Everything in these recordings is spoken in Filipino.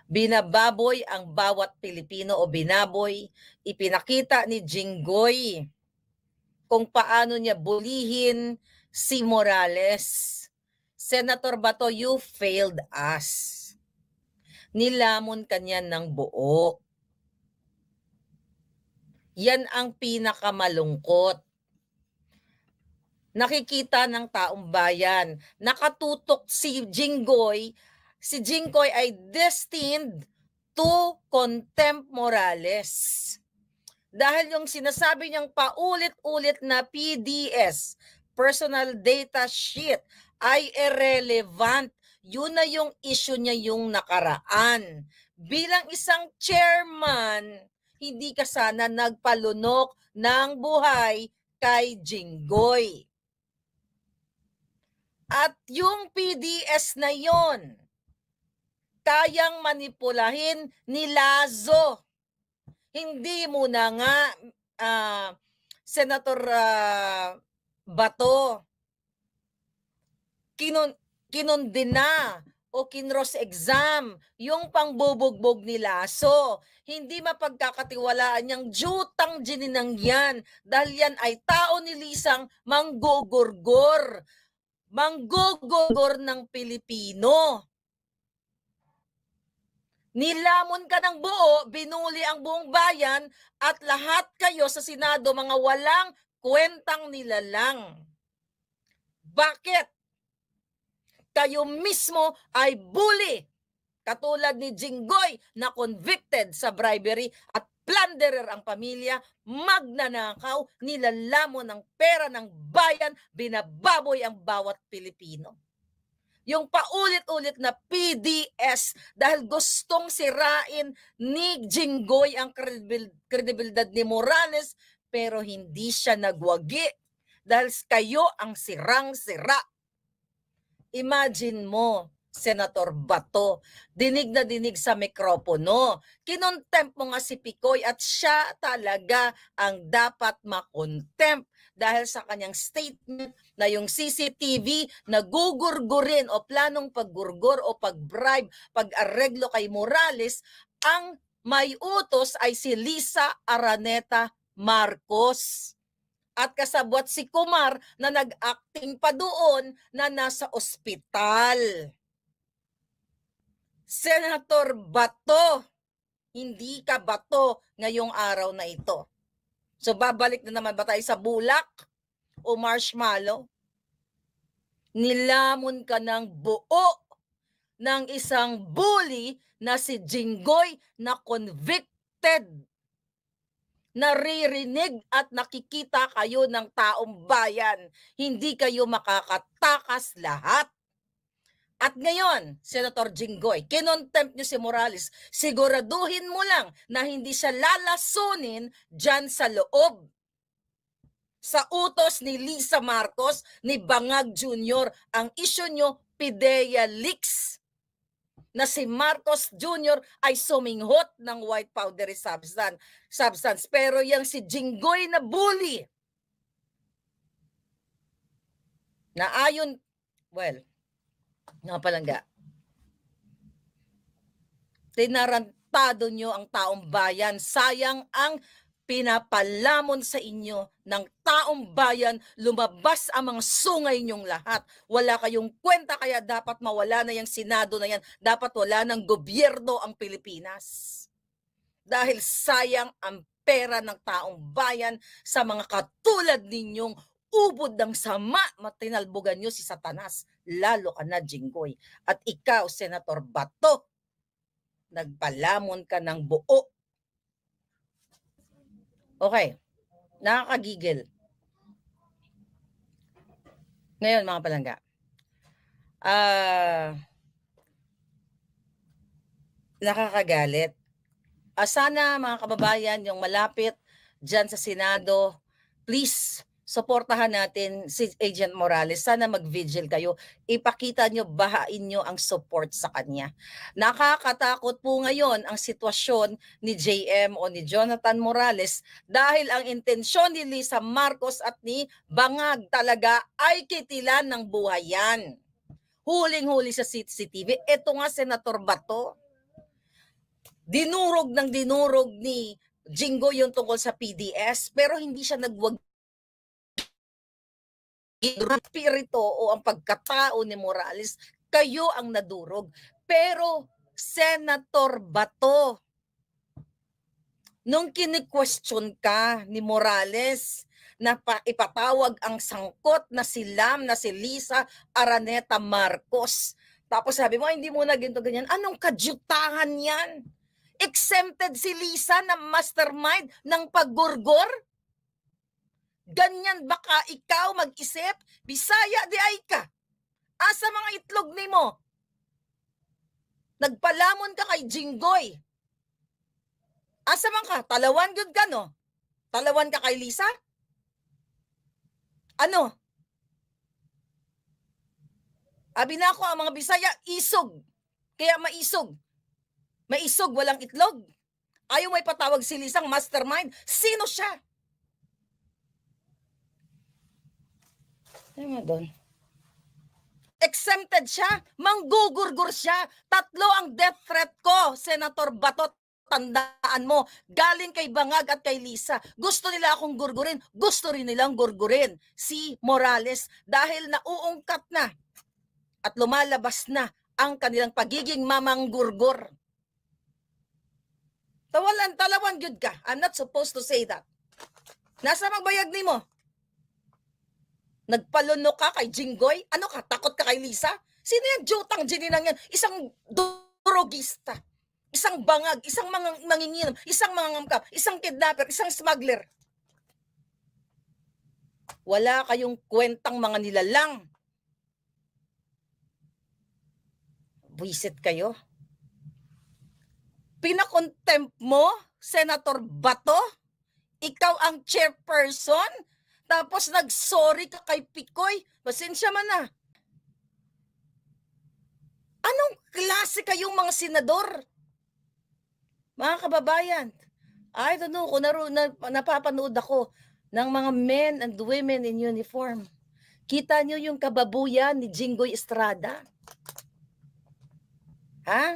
Binababoy ang bawat Pilipino o binaboy. Ipinakita ni Jinggoy kung paano niya bulihin si Morales. Senator Bato, you failed us. Nilamon kanya ng buo. Yan ang pinakamalungkot. Nakikita ng taong bayan. Nakatutok si Jinggoy. Si Jinggoy ay destined to contempt Morales. Dahil yung sinasabi niyang paulit-ulit na PDS, personal data sheet, ay irrelevant. Yun na yung issue niya yung nakaraan. Bilang isang chairman, hindi ka sana nagpalunok ng buhay kay Jinggoy. At yung PDS na yon, kayang manipulahin ni Lazo. Hindi mo na nga, Senator Bato, kinondena o kinross exam yung pangbubugbog ni Lazo. Hindi mapagkakatiwalaan niyang jutang gininang yan dahil yan ay tao ni Lisang manggugurgor. Manggugurgor ng Pilipino. Nilamon ka ng buo, binuli ang buong bayan at lahat kayo sa Senado mga walang kwentang nilalang. Bakit? Kayo mismo ay bully, katulad ni Jinggoy na convicted sa bribery at plunderer ang pamilya, magnanakaw, nilalamon ng pera ng bayan, binababoy ang bawat Pilipino. Yung paulit-ulit na PDS dahil gustong sirain ni Jinggoy ang kredibilidad ni Morales pero hindi siya nagwagi dahil kayo ang sirang-sira. Imagine mo, Senator Bato, dinig na dinig sa mikropono. Kinontempt mo nga si Picoy at siya talaga ang dapat makontempt dahil sa kanyang statement na yung CCTV na gugurgurin o planong paggurgur o pag-bribe, pag-areglo kay Morales, ang may utos ay si Lisa Araneta Marcos. At kasabwat si Kumar na nag-acting pa doon na nasa ospital. Senator Bato, hindi ka bato ngayong araw na ito. So babalik na naman ba tayo sa bulak o marshmallow? Nilamon ka ng buo ng isang bully na si Jinggoy na convicted. Naririnig at nakikita kayo ng taong bayan. Hindi kayo makakatakas lahat. At ngayon, Senator Jinggoy, kinontempt niyo si Morales, siguraduhin mo lang na hindi siya lalasunin dyan sa loob. Sa utos ni Lisa Marcos, ni Bangag Jr., ang issue nyo, PIDEA leaks. Na si Marcos Jr. ay suminghot ng white powdery substance. Pero yung si Jinggoy na bully, na ayon, nga palangga, tinarantado nyo ang taong bayan. Sayang ang pinapalamon sa inyo ng taong bayan, lumabas ang mga sungay nyong lahat. Wala kayong kwenta kaya dapat mawala na yung Senado na yan. Dapat wala ng gobyerno ang Pilipinas. Dahil sayang ang pera ng taong bayan sa mga katulad ninyong ubod ng sama, matinalbogan nyo si Satanas. Lalo ka na, Jinggoy. At ikaw, Senator Bato, nagpalamon ka ng buo. Okay, nakakagigil. Ngayon mga palangga, nakakagalit. Sana mga kababayan, yung malapit dyan sa Senado, please, suportahan natin si Agent Morales. Sana mag-vigil kayo. Ipakita nyo, bahain nyo ang support sa kanya. Nakakatakot po ngayon ang sitwasyon ni JM o ni Jonathan Morales dahil ang intensyon ni Lisa Marcos at ni Bangag talaga ay kitilan ng buhayan. Huling-huli sa CCTV. Ito nga, Senator Bato. dinurog ng dinurog ni Jinggoy yung tungkol sa PDS, pero hindi siya nagwag espiritu o ang pagkatao ni Morales, kayo ang nadurog. Pero Senator Bato, nung kini-question ka ni Morales na ipatawag ang sangkot na si Lam, na si Lisa Araneta Marcos, tapos sabi mo, hindi mo na ganito ganyan, anong kadyutahan yan? Exempted si Lisa na mastermind ng paggurgor? Ganyan baka ikaw mag-isip? Bisaya di ay ka. Asa mga itlog ni mo? Nagpalamon ka kay Jinggoy. Asa man ka? Talawan yun ka, no? Talawan ka kay Lisa? Ano? Abi na ako, ang mga Bisaya, isog. Kaya maisog. Maisog, walang itlog. Ayaw may patawag si Lisang mastermind. Sino siya? Ano nga doon? Exempted siya, manggugurgur siya. 3 ang death threat ko, Senator Bato. Tandaan mo, galing kay Bangag at kay Lisa. Gusto nila akong gurgurin, gusto rin nilang gurgurin si Morales dahil nauungkat na at lumalabas na ang kanilang pagiging mamanggurgur. Talawan gyud ka. I'm not supposed to say that. Nasa magbayag ni mo? Nagpaluno ka kay Jinggoy? Ano ka? Takot ka kay Lisa? Sino yung jutang gininang yan? Isang drogista, isang bangag, isang manginginom, isang mangangamkap, isang kidnapper, isang smuggler. Wala kayong kwentang mga nilalang. Buisit kayo. Pinakontempt mo, Senator Bato? Ikaw ang chairperson? Tapos nag-sorry ka kay Picoy? Pasensya man na. Anong klase kayong mga senador? Mga kababayan, I don't know kung napapanood ako ng mga men and women in uniform. Kita nyo yung kababuyan ni Jinggoy Estrada? Ha?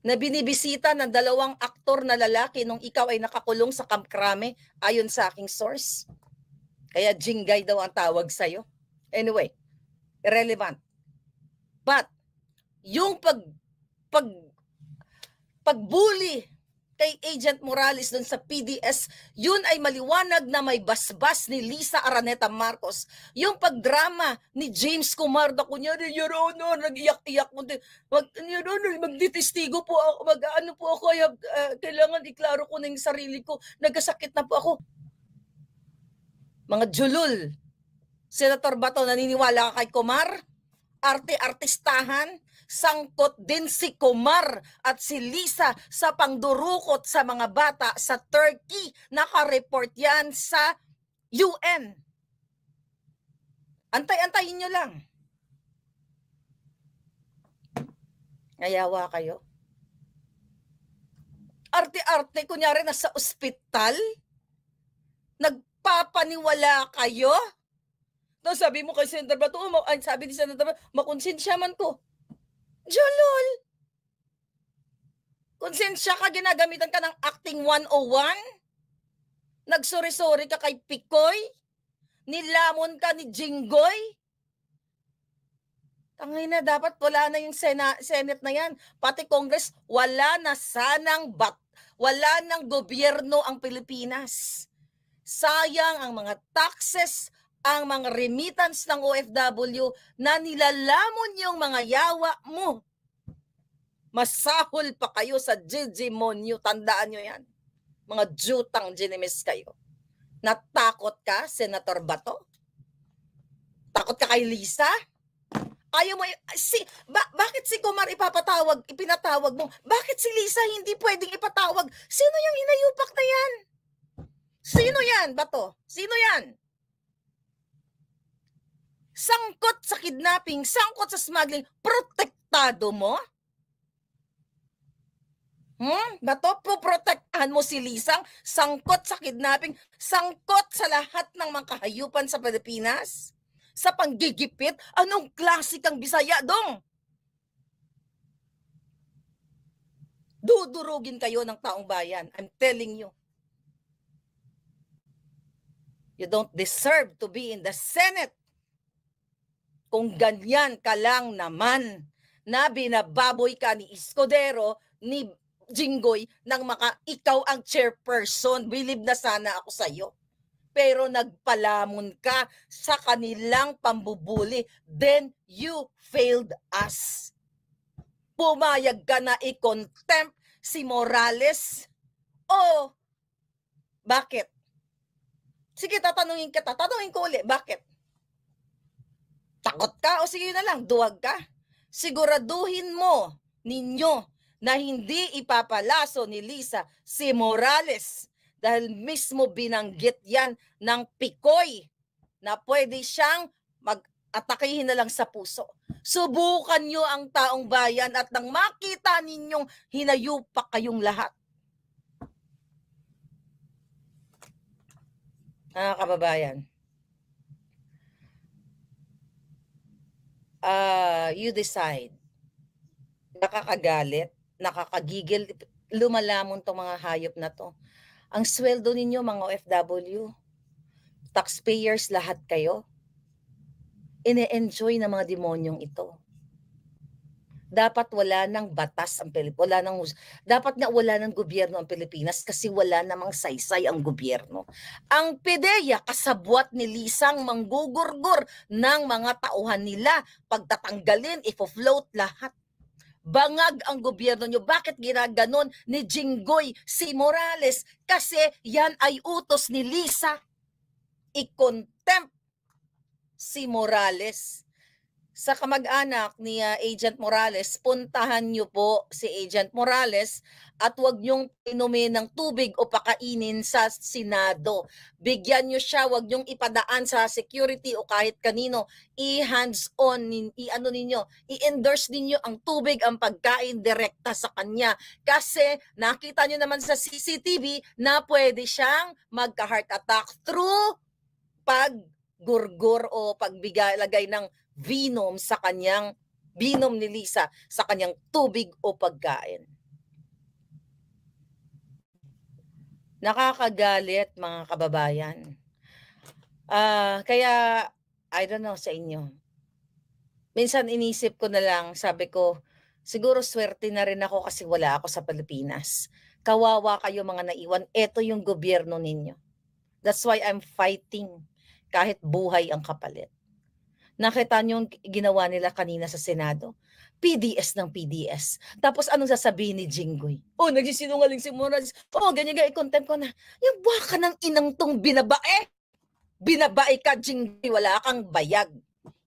Na binibisita ng 2 aktor na lalaki nung ikaw ay nakakulong sa Camp Crame ayon sa aking source. Kaya Jinggay daw ang tawag sa'yo. Anyway, irrelevant. But, yung pagbuli kay Agent Morales dun sa PDS, yun ay maliwanag na may basbas ni Lisa Araneta Marcos. Yung pagdrama ni James Kumar, na kunyari, Your Honor, nag-iyak-iyak mo din. Your Honor, magditestigo po ako, mag-ano po ako, kailangan iklaro ko na yung sarili ko, nagkasakit na po ako. Mga julul. Senator Bato, naniniwala ka kay Kumar? Arte-artistahan? Sangkot din si Kumar at si Lisa sa pangdurukot sa mga bata sa Turkey. Naka-report yan sa UN. Antay-antayin nyo lang. Ayawa kayo. Arte-arte, kunyari nasa ospital, nagpapaniwala kayo? No, sabi mo kay Senator Bato, sabi ni Senator Bato, makonsensya man ko. Jolol! Konsensya ka, ginagamitan ka ng Acting 101? Nagsori-sori ka kay Picoy? Nilamon ka ni Jinggoy? Tangay na, dapat wala na yung Senate na yan. Pati Congress, wala nang gobyerno ang Pilipinas. Sayang ang mga taxes, ang mga remittance ng OFW na nilalamon yung mga yawa mo. Masahol pa kayo sa Gigimonyo. Tandaan nyo yan. Mga jutang ginimis kayo. Natakot ka, Senator Bato? Takot ka kay Lisa? Ayaw mo, bakit si Kumar ipinatawag mo? Bakit si Lisa hindi pwedeng ipatawag? Sino yung inayupak na yan? Sino yan, Bato? Sino yan? Sangkot sa kidnapping, sangkot sa smuggling, protektado mo? Bato, poprotektahan mo si Lisang, sangkot sa kidnapping, sangkot sa lahat ng mga kahayupan sa Pilipinas? Sa panggigipit, anong klase kang Bisaya dong? dudurugin kayo ng taong bayan. I'm telling you. You don't deserve to be in the Senate. Kung ganyan ka lang naman na binababoy ka ni Escudero, ni Jinggoy, nang ikaw ang chairperson. Believe na sana ako sa'yo. Pero nagpalamon ka sa kanilang pambubuli. Then you failed us. Pumayag ka na i-contempt si Morales. O, bakit? Sige, tatanungin kita. Tatanungin ko ulit, bakit? Takot ka o sige na lang, duwag ka? Siguraduhin mo ninyo na hindi ipapalaso ni Lisa si Morales dahil mismo binanggit yan ng Pikoy na pwede siyang mag-atakihin na lang sa puso. Subukan nyo ang taong bayan at nang makita ninyong hinayupak kayong lahat. Kababayan, you decide. Nakakagalit, nakakagigil, lumalamon tong mga hayop na to. Ang sweldo ninyo mga OFW, taxpayers lahat kayo, ine-enjoy ng mga demonyong ito. Dapat wala ng batas ang Pilipinas. Dapat nga wala ng gobyerno ang Pilipinas kasi wala namang saysay ang gobyerno. Ang PDEA kasabwat ni Lisang manggugurgur ng mga tauhan nila. Pagtatanggalin, ifo-float lahat. Bangag ang gobyerno nyo. Bakit ginaganon ni Jinggoy si Morales? Kasi yan ay utos ni Lisa. I-contempt si Morales. Sa kamag-anak ni Agent Morales, puntahan nyo po si Agent Morales at huwag nyong inumin ng tubig o pakainin sa Senado. Bigyan nyo siya, huwag nyong ipadaan sa security o kahit kanino. I-hands-on, i-endorse ninyo ang tubig, ang pagkain direkta sa kanya. Kasi nakita nyo naman sa CCTV na pwede siyang magka-heart attack through paggurgur o paglagay ng venom sa kanyang, venom ni Lisa sa kanyang tubig o pagkain. Nakakagalit mga kababayan. Kaya, I don't know sa inyo. Minsan inisip ko na lang, sabi ko, siguro swerte na rin ako kasi wala ako sa Pilipinas. Kawawa kayo mga naiwan, eto yung gobyerno ninyo. That's why I'm fighting kahit buhay ang kapalit. Nakita niyo yung ginawa nila kanina sa Senado? PDS ng PDS. Tapos anong sasabihin ni Jinggoy? Oh, nagsisinungaling si Morales. Oh, ganyan i-contempt ko na. Yung baka ng inang tong binabae. Binabae ka, Jinggoy. Wala kang bayag.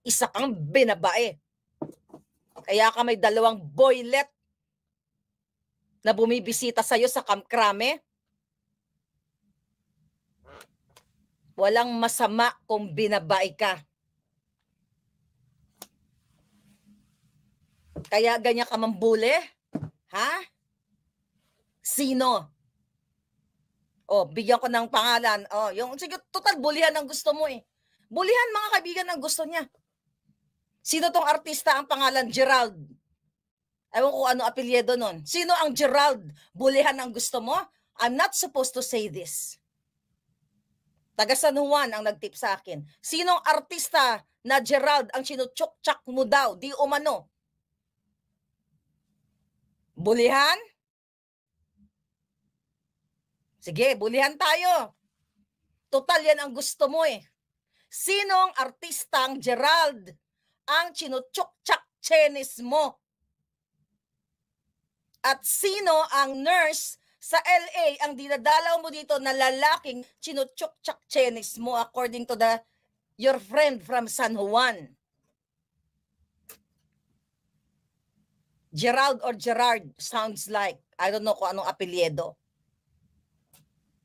Isa kang binabae. Kaya ka may 2 boylet na bumibisita sa'yo sa Camp Crame. Walang masama kung binabae ka. Kaya ganyan ka mambuli? Ha? Sino? Oh, bigyan ko ng pangalan. Oh, yung sige, total bulihan ang gusto mo eh. Bulihan mga kaibigan ang gusto niya. Sino tong artista ang pangalan? Gerald. Ewan ko ano apelyido nun. Sino ang Gerald? Bulihan ang gusto mo? I'm not supposed to say this. Taga San Juan ang nagtip sa akin. Sinong artista na Gerald ang sinutsuk-tsak mo daw? Di umano. Bulihan? Sige, bulihan tayo. Total yan ang gusto mo eh. Sinong artistang Gerald ang chinutsuk-tsak-chenis mo? At sino ang nurse sa LA ang dinadalaw mo dito na lalaking chinutsuk-tsak-chenis mo according to your friend from San Juan? Gerald or Gerard sounds like, I don't know kung anong apelyido.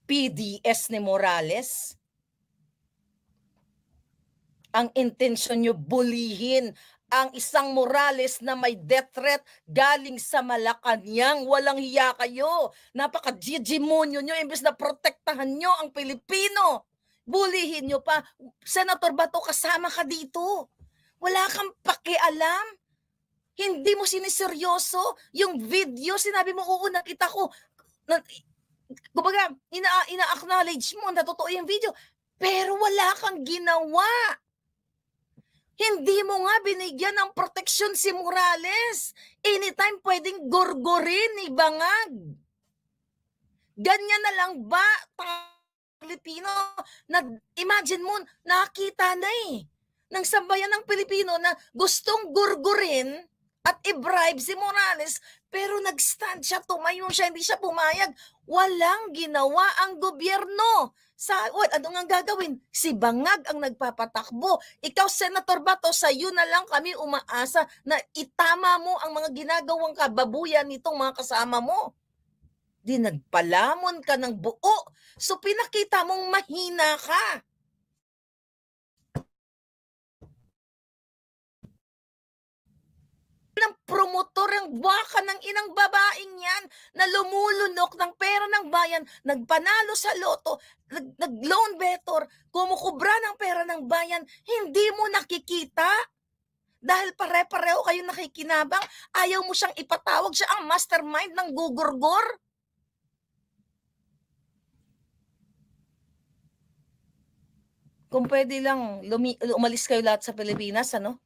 PDS ni Morales. Ang intensyon nyo bulihin ang isang Morales na may death threat galing sa Malacanang. Walang hiya kayo. Napaka-demonyo nyo. Imbes na protektahan nyo ang Pilipino. Bulihin nyo pa. Senator Bato, kasama ka dito. Wala kang pakialam. Hindi mo siniseryoso yung video, sinabi mo, "Oo, nakita ko." Na kumbaga ina-acknowledge mo na totoo yung video, pero wala kang ginawa. Hindi mo nga binigyan ng proteksyon si Morales. Anytime puwedeng gorgorin ni bangag. Ganyan na lang ba Pilipino na imagine mo nakita na, ng sambayan ng Pilipino na gustong gurgurin at i-bribe si Morales, pero nag-stand siya, tumayo siya, hindi siya pumayag. Walang ginawa ang gobyerno. Ano ngang gagawin? Si bangag ang nagpapatakbo. Ikaw, Senator Bato, sa'yo na lang kami umaasa na itama mo ang mga ginagawang kababuyan nitong mga kasama mo. Di nagpalamon ka ng buo. So pinakita mong mahina ka. Ng promotor ang baka ng inang babaeng yan na lumulunok ng pera ng bayan, nagpanalo sa loto, nag-loan better, kumukubra ng pera ng bayan, hindi mo nakikita? Dahil pare-pareho kayong nakikinabang, ayaw mo siyang ipatawag, siya ang mastermind ng gugurgor? Kung pwede lang umalis kayo lahat sa Pilipinas, ano?